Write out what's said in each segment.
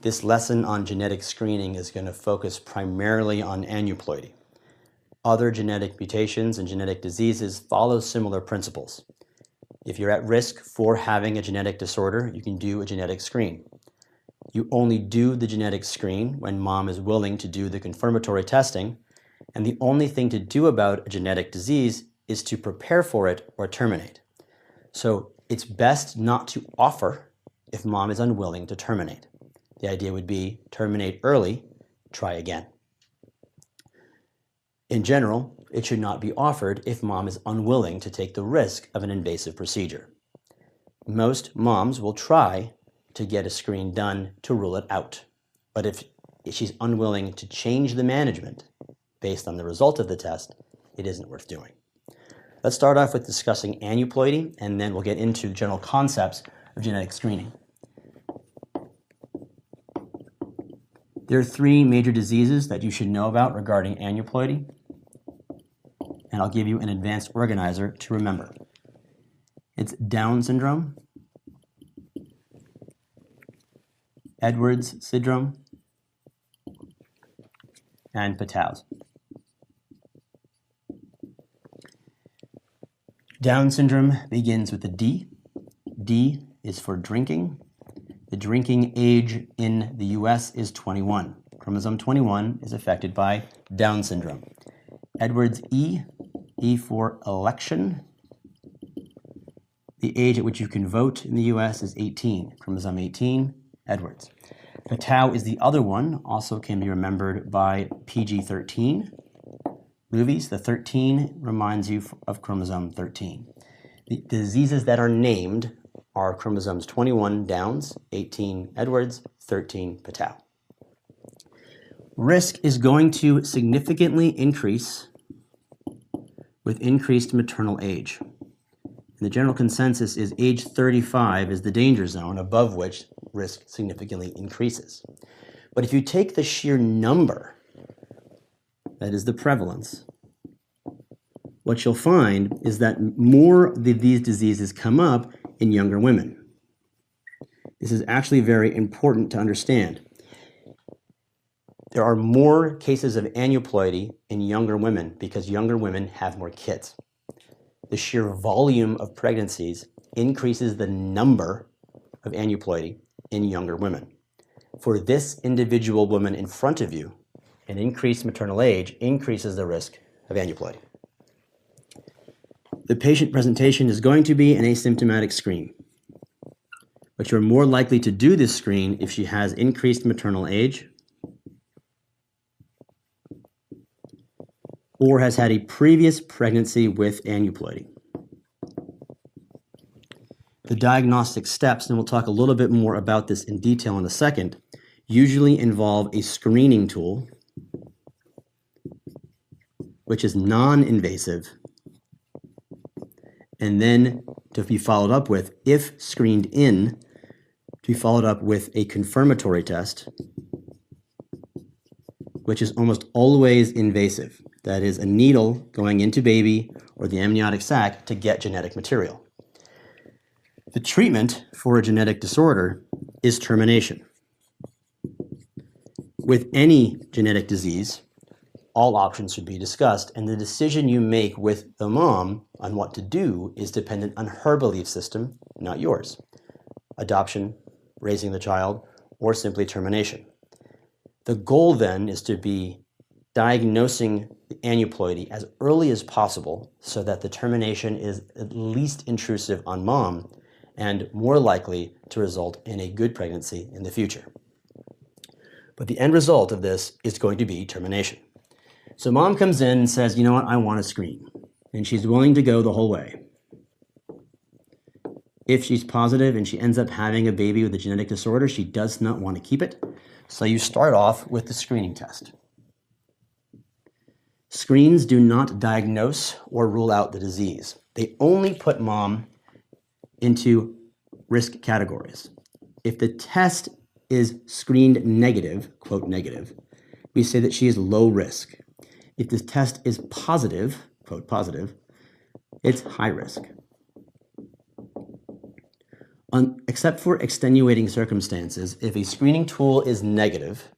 This lesson on genetic screening is going to focus primarily on aneuploidy. Other genetic mutations and genetic diseases follow similar principles. If you're at risk for having a genetic disorder, you can do a genetic screen. You only do the genetic screen when mom is willing to do the confirmatory testing, and the only thing to do about a genetic disease is to prepare for it or terminate. So it's best not to offer if mom is unwilling to terminate. The idea would be terminate early, try again. In general, it should not be offered if mom is unwilling to take the risk of an invasive procedure. Most moms will try to get a screen done to rule it out. But if she's unwilling to change the management based on the result of the test, it isn't worth doing. Let's start off with discussing aneuploidy, and then we'll get into general concepts of genetic screening. There are three major diseases that you should know about regarding aneuploidy, and I'll give you an advanced organizer to remember. It's Down syndrome, Edwards syndrome, and Patau's. Down syndrome begins with a D. D is for drinking. The drinking age in the US is 21. Chromosome 21 is affected by Down syndrome. Edwards E, E for election. The age at which you can vote in the US is 18. Chromosome 18, Edwards. Patau is the other one, also can be remembered by PG13. Movies, the 13 reminds you of chromosome 13. The diseases that are named are chromosomes 21 Downs, 18 Edwards, 13 Patau. Risk is going to significantly increase with increased maternal age. And the general consensus is age 35 is the danger zone above which risk significantly increases. But if you take the sheer number, that is the prevalence, what you'll find is that more of these diseases come up in younger women. This is actually very important to understand. There are more cases of aneuploidy in younger women because younger women have more kids. The sheer volume of pregnancies increases the number of aneuploidy in younger women. For this individual woman in front of you, an increased maternal age increases the risk of aneuploidy. The patient presentation is going to be an asymptomatic screen, but you're more likely to do this screen if she has increased maternal age or has had a previous pregnancy with aneuploidy. The diagnostic steps, and we'll talk a little bit more about this in detail in a second, usually involve a screening tool, which is non-invasive, and then to be followed up with, if screened in, to be followed up with a confirmatory test, which is almost always invasive. That is a needle going into baby or the amniotic sac to get genetic material. The treatment for a genetic disorder is termination. With any genetic disease, all options should be discussed, and the decision you make with the mom on what to do is dependent on her belief system, not yours. Adoption, raising the child, or simply termination. The goal then is to be diagnosing aneuploidy as early as possible so that the termination is at least intrusive on mom and more likely to result in a good pregnancy in the future. But the end result of this is going to be termination. So mom comes in and says, you know what, I want a screen. And she's willing to go the whole way. If she's positive and she ends up having a baby with a genetic disorder, she does not want to keep it. So you start off with the screening test. Screens do not diagnose or rule out the disease. They only put mom into risk categories. If the test is screened negative, quote negative, we say that she is low risk. If the test is positive, quote positive, it's high risk. Except for extenuating circumstances, if a screening tool is negative,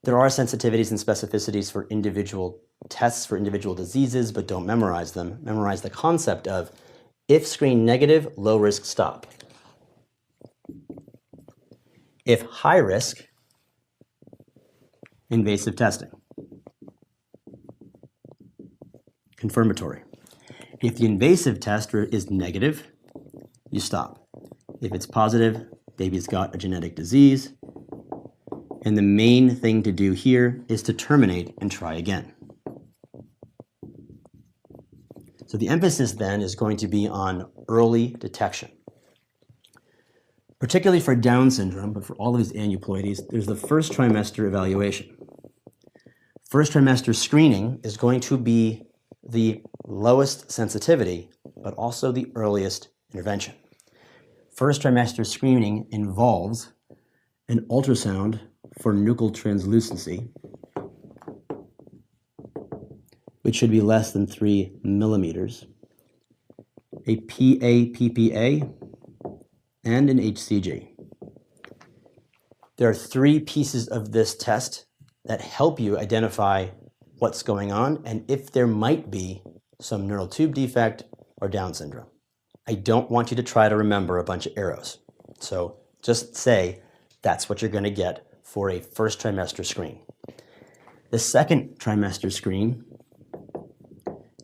there are sensitivities and specificities for individual tests for individual diseases, but don't memorize them. Memorize the concept of if screen negative, low risk, stop. If high risk, invasive testing. Confirmatory. If the invasive test is negative, you stop. If it's positive, baby's got a genetic disease. And the main thing to do here is to terminate and try again. So the emphasis then is going to be on early detection. Particularly for Down syndrome, but for all of these aneuploidies, there's the first trimester evaluation. First trimester screening is going to be the lowest sensitivity, but also the earliest intervention. First trimester screening involves an ultrasound for nuchal translucency, which should be less than 3 millimeters, a PA-PPA, and an HCG. There are 3 pieces of this test that help you identify what's going on and if there might be some neural tube defect or Down syndrome. I don't want you to try to remember a bunch of arrows. So just say that's what you're going to get for a first trimester screen. The second trimester screen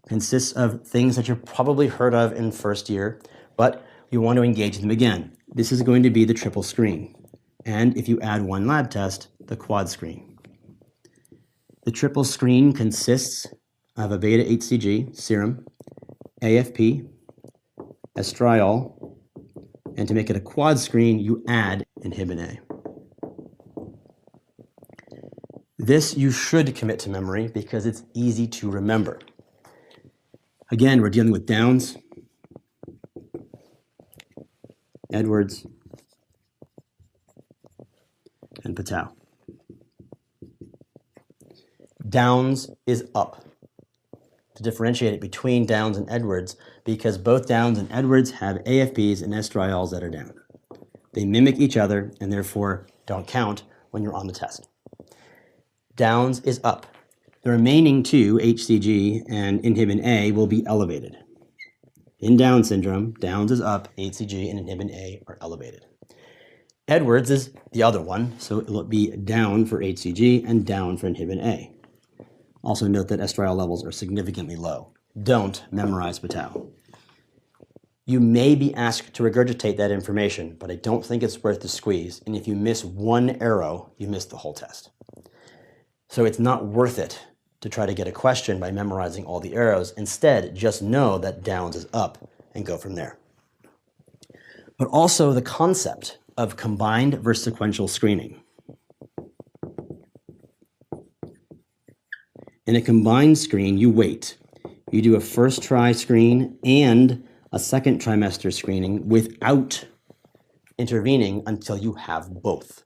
consists of things that you've probably heard of in first year, but you want to engage them again. This is going to be the triple screen. And if you add 1 lab test, the quad screen. The triple screen consists of a beta HCG serum, AFP, estriol, and to make it a quad screen, you add inhibin A. This you should commit to memory because it's easy to remember. Again, we're dealing with Downs, Edwards, and Patau. Downs is up. To differentiate it between Downs and Edwards, because both Downs and Edwards have AFPs and estriols that are down. They mimic each other and therefore don't count when you're on the test. Downs is up. The remaining 2, HCG and inhibin A, will be elevated. In Down syndrome, Downs is up, HCG and inhibin A are elevated. Edwards is the other one, so it will be down for HCG and down for inhibin A. Also note that estriol levels are significantly low. Don't memorize Patau. You may be asked to regurgitate that information, but I don't think it's worth the squeeze, and if you miss 1 arrow, you miss the whole test. So it's not worth it to try to get a question by memorizing all the arrows. Instead, just know that Downs is up and go from there. But also the concept of combined versus sequential screening. In a combined screen, you wait. You do a first try screen and a second trimester screening without intervening until you have both.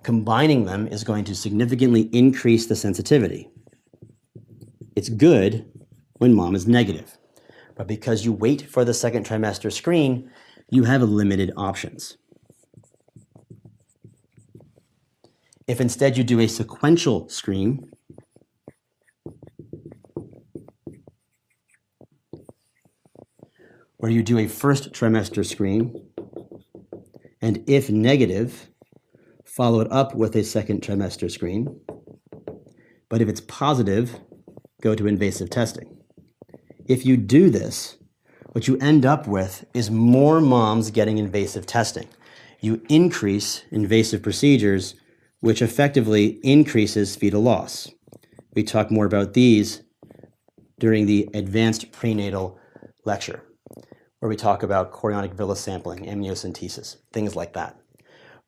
Combining them is going to significantly increase the sensitivity. It's good when mom is negative, but because you wait for the second trimester screen, you have limited options. If instead you do a sequential screen, where you do a first trimester screen, and if negative, follow it up with a second trimester screen. But if it's positive, go to invasive testing. If you do this, what you end up with is more moms getting invasive testing. You increase invasive procedures, which effectively increases fetal loss. We talk more about these during the advanced prenatal lecture, where we talk about chorionic villus sampling, amniocentesis, things like that.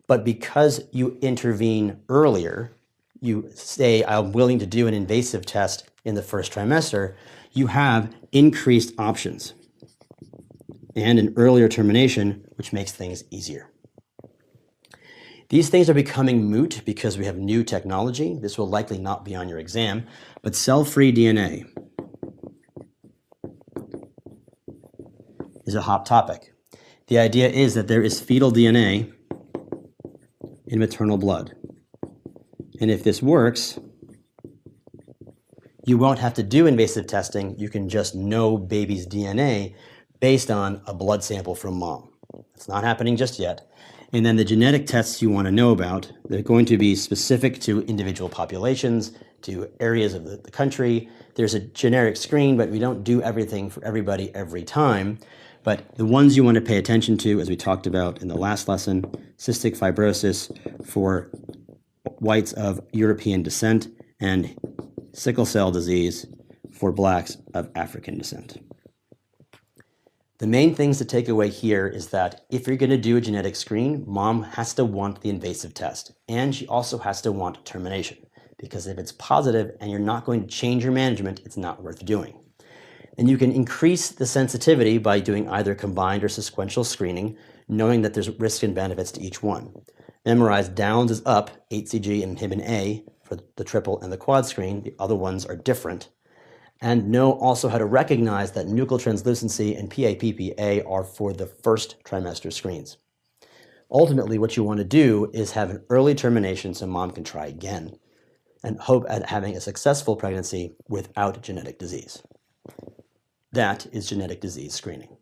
But because you intervene earlier, you say, I'm willing to do an invasive test in the first trimester, you have increased options and an earlier termination, which makes things easier. These things are becoming moot because we have new technology. This will likely not be on your exam, but cell-free DNA is a hot topic. The idea is that there is fetal DNA in maternal blood. And if this works, you won't have to do invasive testing. You can just know baby's DNA based on a blood sample from mom. It's not happening just yet. And then the genetic tests you want to know about, they're going to be specific to individual populations, to areas of the country. There's a generic screen, but we don't do everything for everybody every time. But the ones you want to pay attention to, as we talked about in the last lesson, cystic fibrosis for whites of European descent and sickle cell disease for blacks of African descent. The main things to take away here is that if you're going to do a genetic screen, mom has to want the invasive test, and she also has to want termination, because if it's positive and you're not going to change your management, it's not worth doing. And you can increase the sensitivity by doing either combined or sequential screening, knowing that there's risks and benefits to each one. Memorize Downs is up, HCG and Inhibin A for the triple and the quad screen. The other ones are different. And know also how to recognize that nuchal translucency and PAPPA are for the first trimester screens. Ultimately, what you want to do is have an early termination so mom can try again and hope at having a successful pregnancy without genetic disease. That is genetic disease screening.